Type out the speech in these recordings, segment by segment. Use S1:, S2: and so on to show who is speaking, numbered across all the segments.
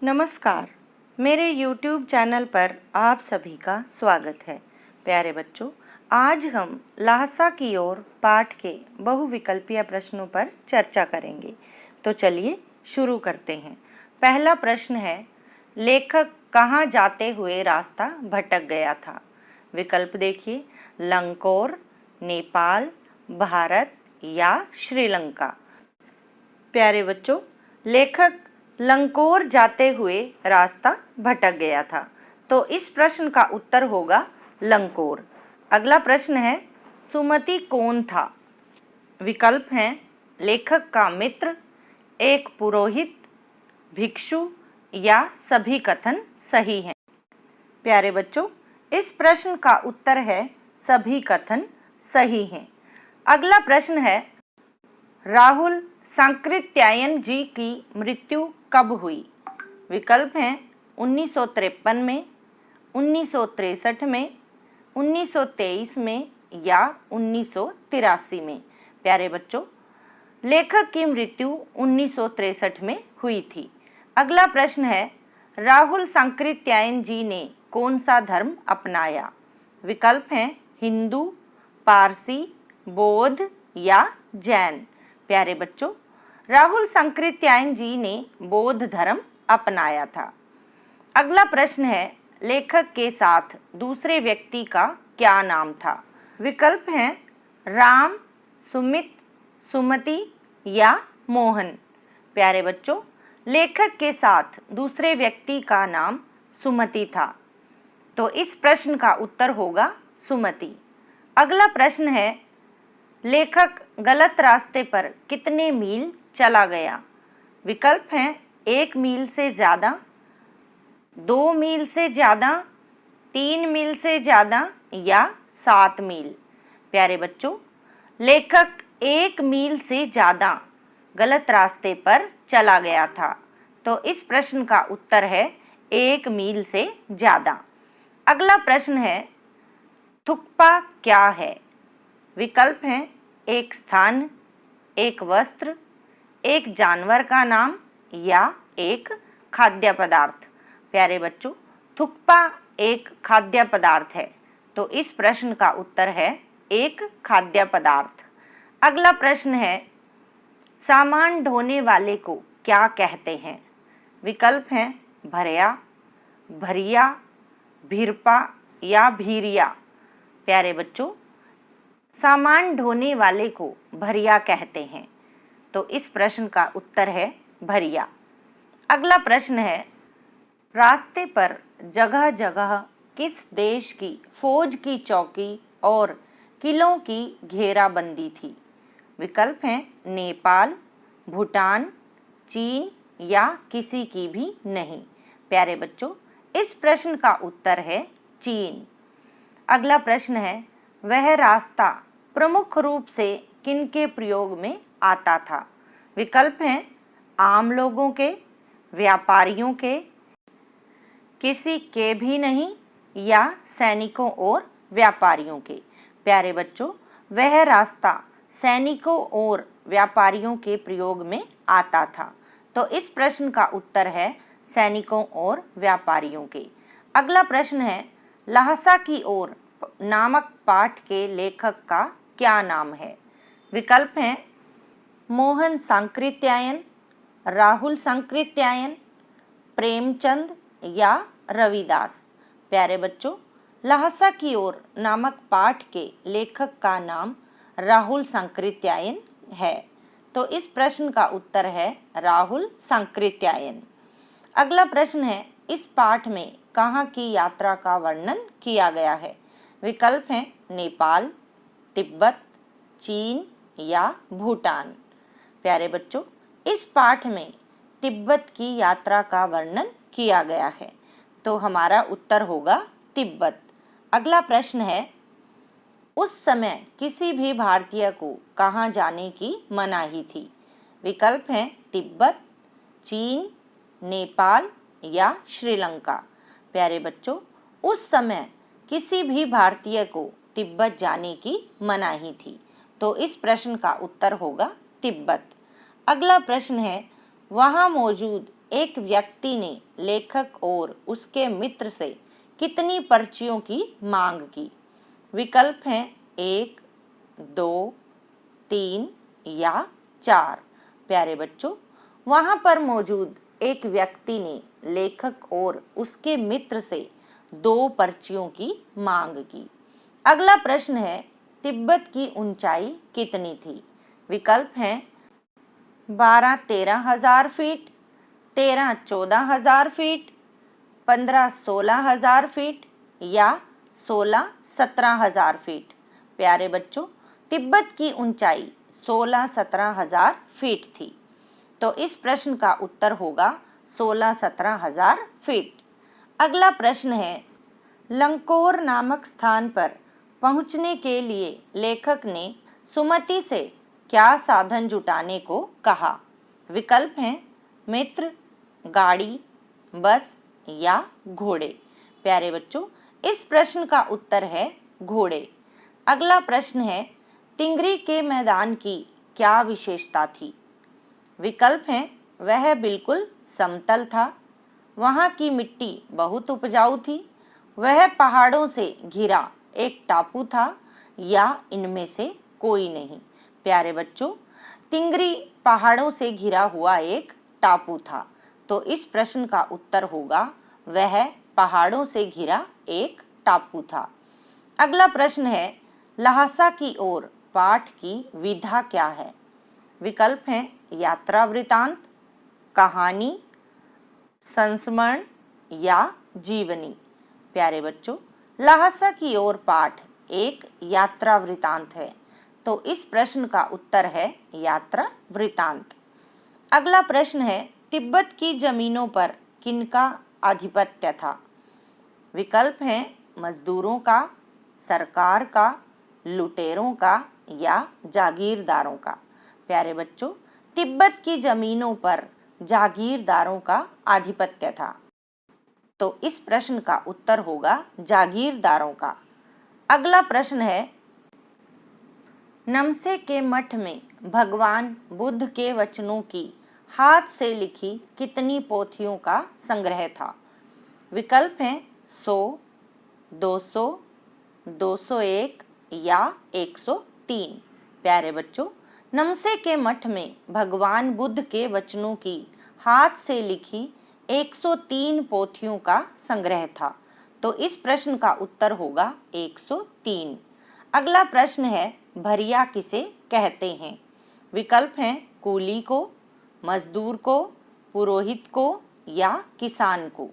S1: नमस्कार, मेरे YouTube channel पर आप सभी का स्वागत है। प्यारे बच्चों, आज हम लहसा की ओर पाठ के बहुविकल्पीय प्रश्नों पर चर्चा करेंगे। तो चलिए शुरू करते हैं। पहला प्रश्न है, लेखक कहाँ जाते हुए रास्ता भटक गया था? विकल्प देखिए, लंकोर, नेपाल, भारत या श्रीलंका। प्यारे बच्चों, लेखक लंकोर जाते हुए रास्ता भटक गया था, तो इस प्रश्न का उत्तर होगा लंकोर। अगला प्रश्न है, सुमति कौन था? विकल्प हैं, लेखक का मित्र, एक पुरोहित, भिक्षु या सभी कथन सही हैं। प्यारे बच्चों, इस प्रश्न का उत्तर है सभी कथन सही हैं। अगला प्रश्न है, राहुल सांकृत्यायन जी की मृत्यु कब हुई? विकल्प हैं 1953 में, 1963 में, 1923 में या 1983 में। प्यारे बच्चों, लेखक की मृत्यु 1963 में हुई थी। अगला प्रश्न है, राहुल सांकृत्यायन जी ने कौन सा धर्म अपनाया? विकल्प हैं हिंदू, पारसी, बौद्ध या जैन। प्यारे बच्चों, राहुल सांकृत्यायन जी ने बौद्ध धर्म अपनाया था। अगला प्रश्न है, लेखक के साथ दूसरे व्यक्ति का क्या नाम था? विकल्प हैं राम, सुमित, सुमति या मोहन। प्यारे बच्चों, लेखक के साथ दूसरे व्यक्ति का नाम सुमति था, तो इस प्रश्न का उत्तर होगा सुमति। अगला प्रश्न है, लेखक गलत रास्ते पर कितने मील चला गया? विकल्प हैं 1 मील से ज़्यादा, 2 मील से ज़्यादा, 3 मील से ज़्यादा या 7 मील। प्यारे बच्चों, लेखक 1 मील से ज़्यादा गलत रास्ते पर चला गया था, तो इस प्रश्न का उत्तर है 1 मील से ज़्यादा। अगला प्रश्न है, थुक्पा क्या है? विकल्प हैं एक स्थान, एक वस्त्र, एक जानवर का नाम या एक खाद्य पदार्थ। प्यारे बच्चों, थुक्पा एक खाद्य पदार्थ है, तो इस प्रश्न का उत्तर है एक खाद्य पदार्थ। अगला प्रश्न है, सामान ढोने वाले को क्या कहते हैं? विकल्प हैं भरिया, भरिया, भिरपा या भीरिया। प्यारे बच्चों, सामान ढोने वाले को भरिया कहते हैं, तो इस प्रश्न का उत्तर है भरिया। अगला प्रश्न है, रास्ते पर जगह जगह किस देश की फौज की चौकी और किलों की घेराबंदी थी? विकल्प हैं नेपाल, भूटान, चीन या किसी की भी नहीं। प्यारे बच्चों, इस प्रश्न का उत्तर है चीन। अगला प्रश्न है, वह रास्ता प्रमुख रूप से किनके प्रयोग में आता था? विकल्प हैं आम लोगों के, व्यापारियों के, किसी के भी नहीं या सैनिकों और व्यापारियों के। प्यारे बच्चों, वह रास्ता सैनिकों और व्यापारियों के प्रयोग में आता था, तो इस प्रश्न का उत्तर है सैनिकों और व्यापारियों के। अगला प्रश्न है, लहसा की ओर नामक पाठ के लेखक का क्या नाम है? विकल्प हैं मोहन सांकृत्यायन, राहुल सांकृत्यायन, प्रेमचंद या रविदास। प्यारे बच्चों, लहसा की ओर नामक पाठ के लेखक का नाम राहुल सांकृत्यायन है, तो इस प्रश्न का उत्तर है राहुल सांकृत्यायन। अगला प्रश्न है, इस पाठ में कहाँ की यात्रा का वर्णन किया गया है? विकल्प हैं नेपाल, तिब्बत, चीन या भूटान। प्यारे बच्चों, इस पाठ में तिब्बत की यात्रा का वर्णन किया गया है, तो हमारा उत्तर होगा तिब्बत। अगला प्रश्न है, उस समय किसी भी भारतीय को कहाँ जाने की मनाही थी? विकल्प हैं तिब्बत, चीन, नेपाल या श्रीलंका। प्यारे बच्चों, उस समय किसी भी भारतीय को तिब्बत जाने की मनाही थी, तो इस प्रश्न का उत्तर होगा तिब्बत। अगला प्रश्न है, वहाँ मौजूद एक व्यक्ति ने लेखक और उसके मित्र से कितनी पर्चियों की मांग की? विकल्प हैं 1, 2, 3 या 4। प्यारे बच्चों, वहां पर मौजूद एक व्यक्ति ने लेखक और उसके मित्र से 2 पर्चियों की मांग की। अगला प्रश्न है, तिब्बत की ऊंचाई कितनी थी? विकल्प हैं 12-13 हजार फीट, 13-14 हजार फीट, 15-16 हजार फीट या 16-17 हजार फीट। प्यारे बच्चों, तिब्बत की ऊंचाई 16-17 हजार फीट थी। तो इस प्रश्न का उत्तर होगा 16-17 हजार फीट। अगला प्रश्न है, लंकोर नामक स्थान पर पहुंचने के लिए लेखक ने सुमति से क्या साधन जुटाने को कहा? विकल्प हैं मित्र, गाड़ी, बस या घोड़े। प्यारे बच्चों, इस प्रश्न का उत्तर है घोड़े। अगला प्रश्न है, तिंगरी के मैदान की क्या विशेषता थी? विकल्प हैं वह बिल्कुल समतल था, वहाँ की मिट्टी बहुत उपजाऊ थी, वह पहाड़ों से घिरा एक टापू था या इनमें से कोई नहीं। प्यारे बच्चों, तिंगरी पहाड़ों से घिरा हुआ एक टापू था। तो इस प्रश्न का उत्तर होगा वह पहाड़ों से घिरा एक टापू था। अगला प्रश्न है, ल्हासा की ओर पाठ की विधा क्या है? विकल्प हैं यात्रा वृतांत, कहानी, संस्मरण या जीवनी। प्यारे बच्चों, ल्हासा की ओर पाठ एक यात्रा वृतांत है। तो इस प्रश्न का उत्तर है यात्रा वृतांत। अगला प्रश्न है, तिब्बत की जमीनों पर किनका आधिपत्य था? विकल्प हैं मजदूरों का, सरकार का, लुटेरों का या जागीरदारों का। प्यारे बच्चों, तिब्बत की जमीनों पर जागीरदारों का आधिपत्य था। तो इस प्रश्न का उत्तर होगा जागीरदारों का। अगला प्रश्न है, नमसे के मठ में भगवान बुद्ध के वचनों की हाथ से लिखी कितनी पोथियों का संग्रह था? विकल्प हैं 100, 200, 201 या 103। प्यारे बच्चों, नमसे के मठ में भगवान बुद्ध के वचनों की हाथ से लिखी 103 पोथियों का संग्रह था। तो इस प्रश्न का उत्तर होगा 103। अगला प्रश्न है, भरिया किसे कहते हैं? विकल्प हैं कूली को, मजदूर को, पुरोहित को या किसान को।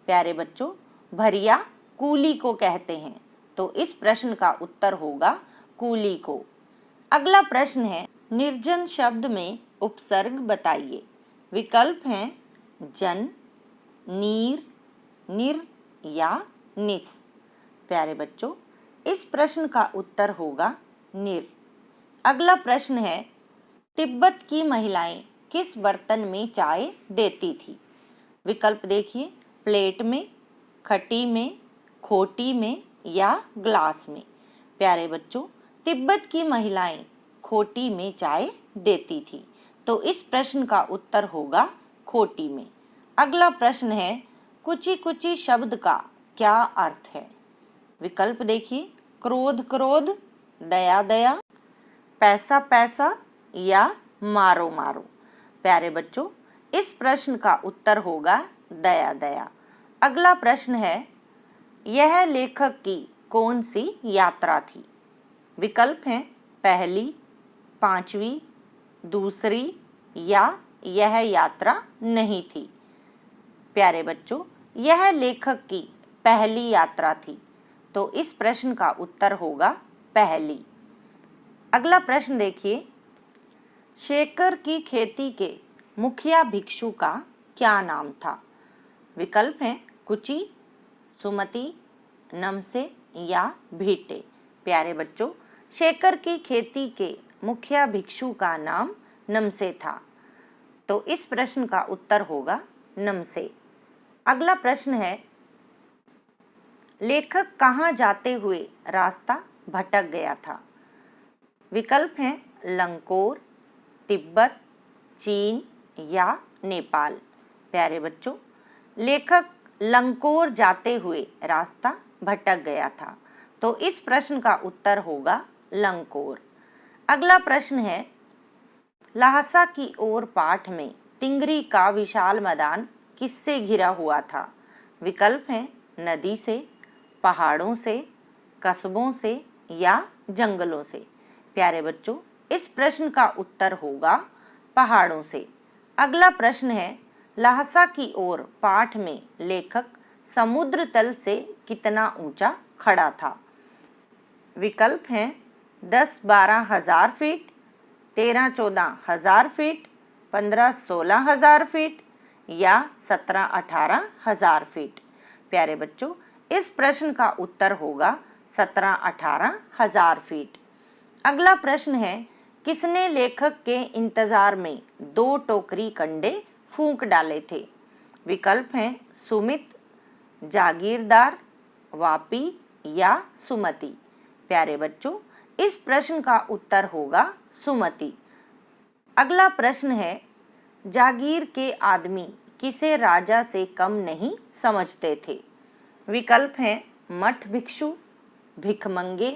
S1: प्यारे बच्चों, भरिया कूली को कहते हैं। तो इस प्रश्न का उत्तर होगा कूली को। अगला प्रश्न है, निर्जन शब्द में उपसर्ग बताइए। विकल्प हैं जन, नीर, निर या निस। प्यारे बच्चों, इस प्रश्न का उत्तर होगा निर। अगला प्रश्न है, तिब्बत की महिलाएं किस बर्तन में चाय देती थी? विकल्प देखिए, प्लेट में, खटी में, खोटी में या ग्लास में। प्यारे बच्चों, तिब्बत की महिलाएं खोटी में चाय देती थी। तो इस प्रश्न का उत्तर होगा खोटी में। अगला प्रश्न है, कुची कुची शब्द का क्या अर्थ है? विकल्प देखिए, क्रोध क्रोध, दया दया, पैसा पैसा या मारो मारो। प्यारे बच्चों, इस प्रश्न का उत्तर होगा दया दया। अगला प्रश्न है, यह लेखक की कौन सी यात्रा थी? विकल्प हैं पहली, पांचवी, दूसरी या यह यात्रा नहीं थी। प्यारे बच्चों, यह लेखक की पहली यात्रा थी। तो इस प्रश्न का उत्तर होगा पहली। अगला प्रश्न देखिए, शेखर की खेती के मुखिया भिक्षु का क्या नाम था? विकल्प हैं कुची, सुमति, नमसे या भीटे। प्यारे बच्चों, शेखर की खेती के मुखिया भिक्षु का नाम नमसे था। तो इस प्रश्न का उत्तर होगा नमसे। अगला प्रश्न है, लेखक कहाँ जाते हुए रास्ता भटक गया था? विकल्प हैं लंकोर, तिब्बत, चीन या नेपाल। प्यारे बच्चों, लेखक लंकोर जाते हुए रास्ता भटक गया था, तो इस प्रश्न का उत्तर होगा लंकोर। अगला प्रश्न है, ल्हासा की ओर पाठ में तिंगरी का विशाल मैदान किससे घिरा हुआ था? विकल्प हैं नदी से, पहाड़ों से, कस्बों से या जंगलों से। प्यारे बच्चों, इस प्रश्न का उत्तर होगा पहाड़ों से। अगला प्रश्न है, ल्हासा की ओर पाठ में लेखक समुद्र तल से कितना ऊंचा खड़ा था? विकल्प हैं 10-12 हजार फीट, 13-14 हजार फीट, 15-16 हजार फीट या 17-18 हजार फीट। प्यारे बच्चों, इस प्रश्न का उत्तर होगा 17-18 हजार फीट। अगला प्रश्न है, किसने लेखक के इंतजार में 2 टोकरी कंडे फूंक डाले थे? विकल्प हैं सुमित, जागीरदार, वापी या सुमति। प्यारे बच्चों, इस प्रश्न का उत्तर होगा सुमति। अगला प्रश्न है, जागीर के आदमी किसे राजा से कम नहीं समझते थे? विकल्प हैं मठ भिक्षु, भिखमंगे,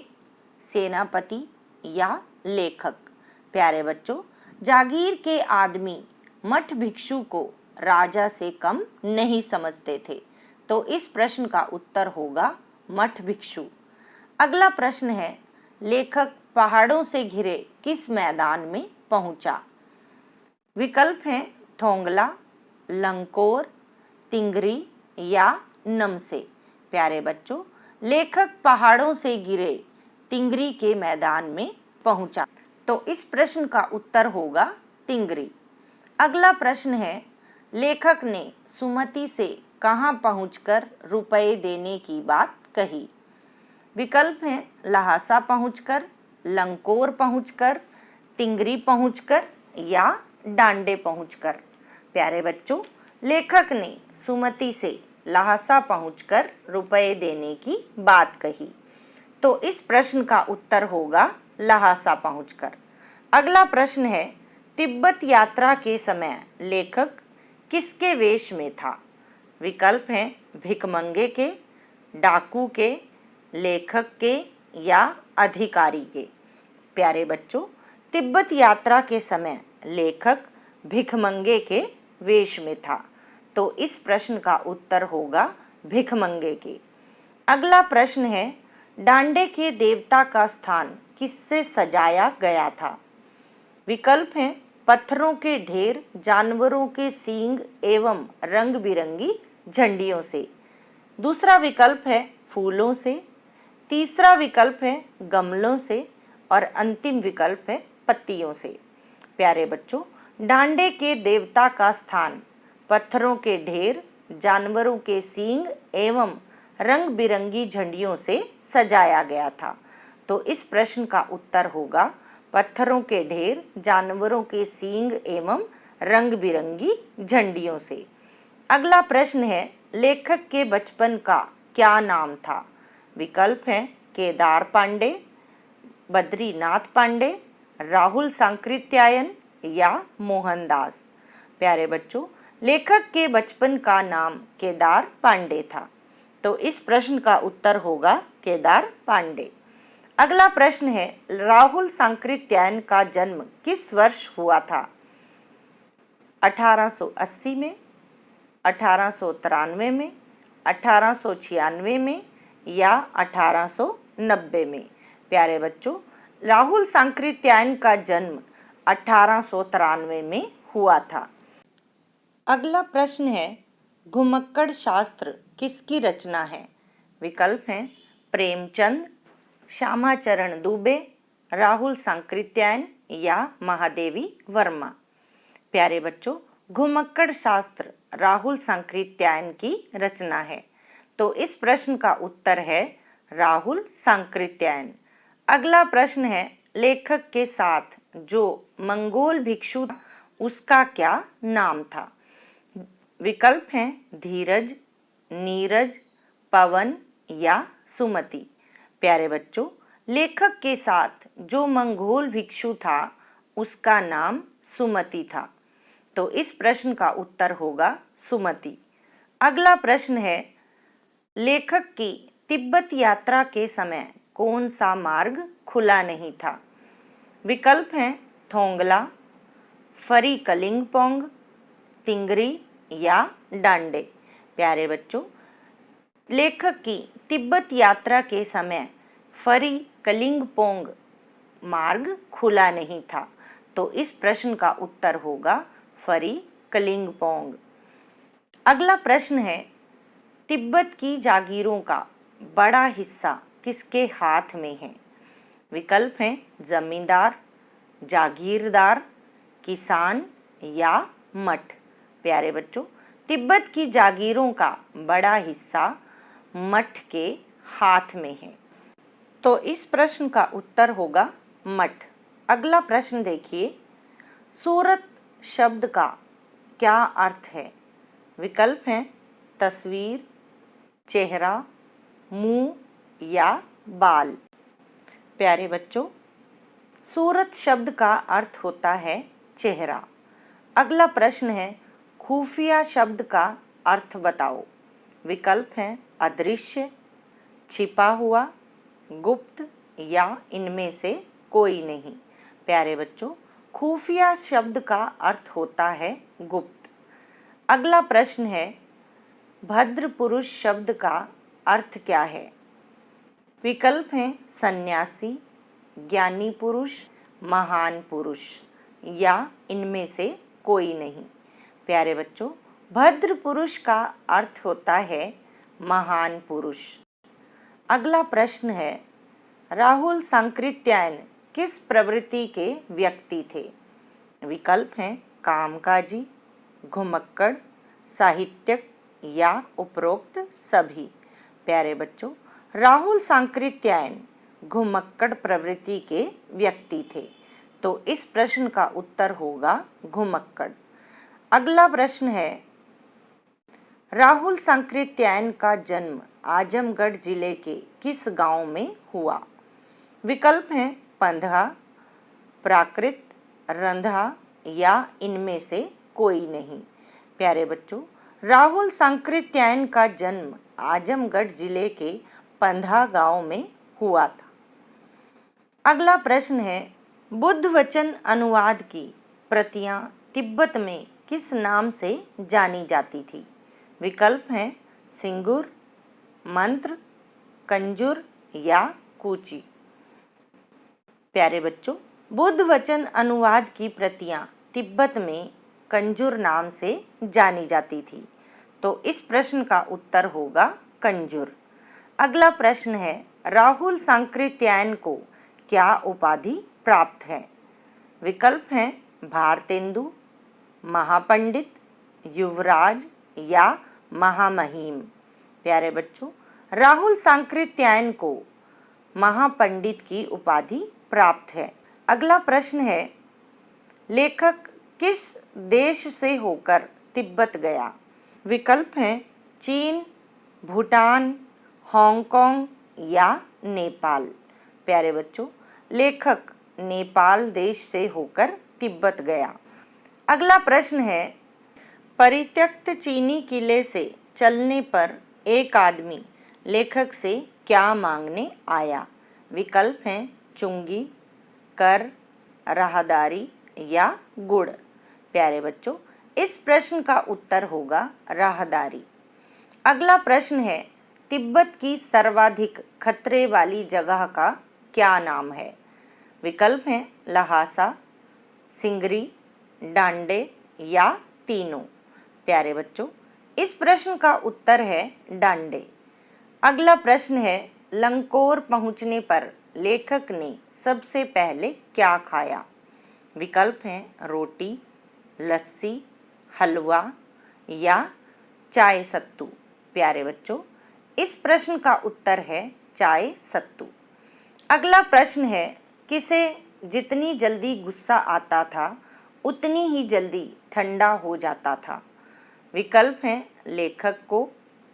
S1: सेनापति या लेखक। प्यारे बच्चों, जागीर के आदमी मठ भिक्षु को राजा से कम नहीं समझते थे, तो इस प्रश्न का उत्तर होगा मठ भिक्षु। अगला प्रश्न है, लेखक पहाड़ों से घिरे किस मैदान में पहुंचा? विकल्प हैं थोंगला, लंकोर, तिंगरी या नमसे। प्यारे बच्चों, लेखक पहाड़ों से घिरे तिंगरी के मैदान में पहुंचा, तो इस प्रश्न का उत्तर होगा तिंगरी। अगला प्रश्न है, लेखक ने सुमति से कहां पहुंचकर रुपए देने की बात कही? विकल्प हैं ल्हासा पहुंचकर, लंकोर पहुंचकर, तिंगरी पहुंचकर या डांडे पहुंचकर। प्यारे बच्चों, लेखक ने सुमति से ल्हासा पहुंचकर रुपए देने की बात कही, तो इस प्रश्न का उत्तर होगा ल्हासा पहुंचकर। अगला प्रश्न है, तिब्बत यात्रा के समय लेखक किसके वेश में था? विकल्प हैं भिखमंगे के, डाकू के, लेखक के या अधिकारी के। प्यारे बच्चों, तिब्बत यात्रा के समय लेखक भिखमंगे के वेश में था, तो इस प्रश्न का उत्तर होगा भिखमंगे के। अगला प्रश्न है, डांडे के देवता का स्थान किससे सजाया गया था? विकल्प हैं पत्थरों के ढेर, जानवरों के सींग एवं रंग बिरंगी झंडियों से। दूसरा विकल्प है फूलों से, तीसरा विकल्प है गमलों से और अंतिम विकल्प है पत्तियों से। प्यारे बच्चों, डांडे के देवता का स्थान पत्थरों के ढेर, जानवरों के सींग एवं रंग बिरंगी झंडियों से सजाया गया था, तो इस प्रश्न का उत्तर होगा पत्थरों के ढेर, जानवरों के सींग एवं रंग बिरंगी झंडियों से। अगला प्रश्न है, लेखक के बचपन का क्या नाम था? विकल्प हैं केदार पांडे, बद्रीनाथ पांडे, राहुल सांकृत्यायन या मोहनदास। प्यारे बच्चों, लेखक के बचपन का नाम केदार पांडे था, तो इस प्रश्न का उत्तर होगा केदार पांडे। अगला प्रश्न है, राहुल सांकृत्यायन का जन्म किस वर्ष हुआ था? 1880 में, 1893 में, 1896 में या 1890 में। प्यारे बच्चों, राहुल सांकृत्यायन का जन्म 1893 में हुआ था। अगला प्रश्न है, घुमक्कड़ शास्त्र किसकी रचना है? विकल्प हैं प्रेमचंद, श्यामाचरण दुबे, राहुल सांकृत्यायन या महादेवी वर्मा। प्यारे बच्चों, घुमक्कड़ शास्त्र राहुल सांकृत्यायन की रचना है, तो इस प्रश्न का उत्तर है राहुल सांकृत्यायन। अगला प्रश्न है, लेखक के साथ जो मंगोल भिक्षु उसका क्या नाम था? विकल्प हैं धीरज, नीरज, पवन या सुमति। प्यारे बच्चों, लेखक के साथ जो मंगोल भिक्षु था उसका नाम सुमति था, तो इस प्रश्न का उत्तर होगा सुमति। अगला प्रश्न है, लेखक की तिब्बत यात्रा के समय कौन सा मार्ग खुला नहीं था? विकल्प हैं थोंगला, फरी कलिंगपोंग, तिंगरी या डांडे। प्यारे बच्चों, लेखक की तिब्बत यात्रा के समय फरी कलिंगपोंग मार्ग खुला नहीं था, तो इस प्रश्न का उत्तर होगा फरी कलिंगपोंग। अगला प्रश्न है, तिब्बत की जागीरों का बड़ा हिस्सा किसके हाथ में है? विकल्प हैं जमींदार, जागीरदार, किसान या मठ। प्यारे बच्चों, तिब्बत की जागीरों का बड़ा हिस्सा मठ के हाथ में है, तो इस प्रश्न का उत्तर होगा मठ। अगला प्रश्न देखिए, सूरत शब्द का क्या अर्थ है? विकल्प हैं तस्वीर, चेहरा, मुंह या बाल। प्यारे बच्चों, सूरत शब्द का अर्थ होता है चेहरा। अगला प्रश्न है, खुफिया शब्द का अर्थ बताओ। विकल्प हैं अदृश्य, छिपा हुआ, गुप्त या इनमें से कोई नहीं। प्यारे बच्चों, खुफिया शब्द का अर्थ होता है गुप्त। अगला प्रश्न है, भद्र पुरुष शब्द का अर्थ क्या है? विकल्प हैं सन्यासी, ज्ञानी पुरुष, महान पुरुष या इनमें से कोई नहीं। प्यारे बच्चों, भद्र पुरुष का अर्थ होता है महान पुरुष। अगला प्रश्न है, राहुल सांकृत्यायन किस प्रवृत्ति के व्यक्ति थे? विकल्प हैं कामकाजी, घुमक्कड़, साहित्यक या उपरोक्त सभी। प्यारे बच्चों, राहुल सांकृत्यायन घुमक्कड़ प्रवृत्ति के व्यक्ति थे, तो इस प्रश्न का उत्तर होगा घुमक्कड़। अगला प्रश्न है, राहुल सांकृत्यायन का जन्म आजमगढ़ जिले के किस गांव में हुआ? विकल्प हैं पंधा, प्राकृत, रंधा या इनमें से कोई नहीं। प्यारे बच्चों, राहुल सांकृत्यायन का जन्म आजमगढ़ जिले के पंधा गांव में हुआ था। अगला प्रश्न है, बुद्ध वचन अनुवाद की प्रतियां तिब्बत में किस नाम से जानी जाती थी? विकल्प हैं सिंगुर, मंत्र, कंजुर या कूची। प्यारे बच्चों, बुद्ध वचन अनुवाद की प्रतियां तिब्बत में कंजुर नाम से जानी जाती थी, तो इस प्रश्न का उत्तर होगा कंजुर। अगला प्रश्न है, राहुल सांकृत्यायन को क्या उपाधि प्राप्त है? विकल्प हैं भारतेंदु, महापंडित, युवराज या महामहिम। प्यारे बच्चों, राहुल सांकृत्यायन को महापंडित की उपाधि प्राप्त है। अगला प्रश्न है, लेखक किस देश से होकर तिब्बत गया? विकल्प हैं चीन, भूटान, हांगकांग या नेपाल। प्यारे बच्चों, लेखक नेपाल देश से होकर तिब्बत गया। अगला प्रश्न है, परित्यक्त चीनी किले से चलने पर एक आदमी लेखक से क्या मांगने आया? विकल्प हैं चुंगी, कर, राहदारी या गुड़। प्यारे बच्चों, इस प्रश्न का उत्तर होगा राहदारी। अगला प्रश्न है, तिब्बत की सर्वाधिक खतरे वाली जगह का क्या नाम है? विकल्प हैं लहासा, सिंगरी, डांडे या तीनों। प्यारे बच्चों, इस प्रश्न का उत्तर है डांडे। अगला प्रश्न है, लंकोर पहुंचने पर लेखक ने सबसे पहले क्या खाया? विकल्प हैं रोटी, लस्सी, हलवा या चाय सत्तू। प्यारे बच्चों, इस प्रश्न का उत्तर है चाय सत्तू। अगला प्रश्न है, किसे जितनी जल्दी गुस्सा आता था उतनी ही जल्दी ठंडा हो जाता था? विकल्प हैं लेखक को,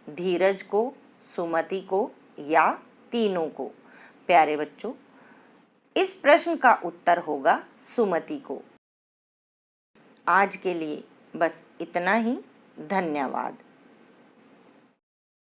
S1: धीरज को, सुमति को या तीनों को। प्यारे बच्चों, इस प्रश्न का उत्तर होगा सुमति को। आज के लिए बस इतना ही। धन्यवाद।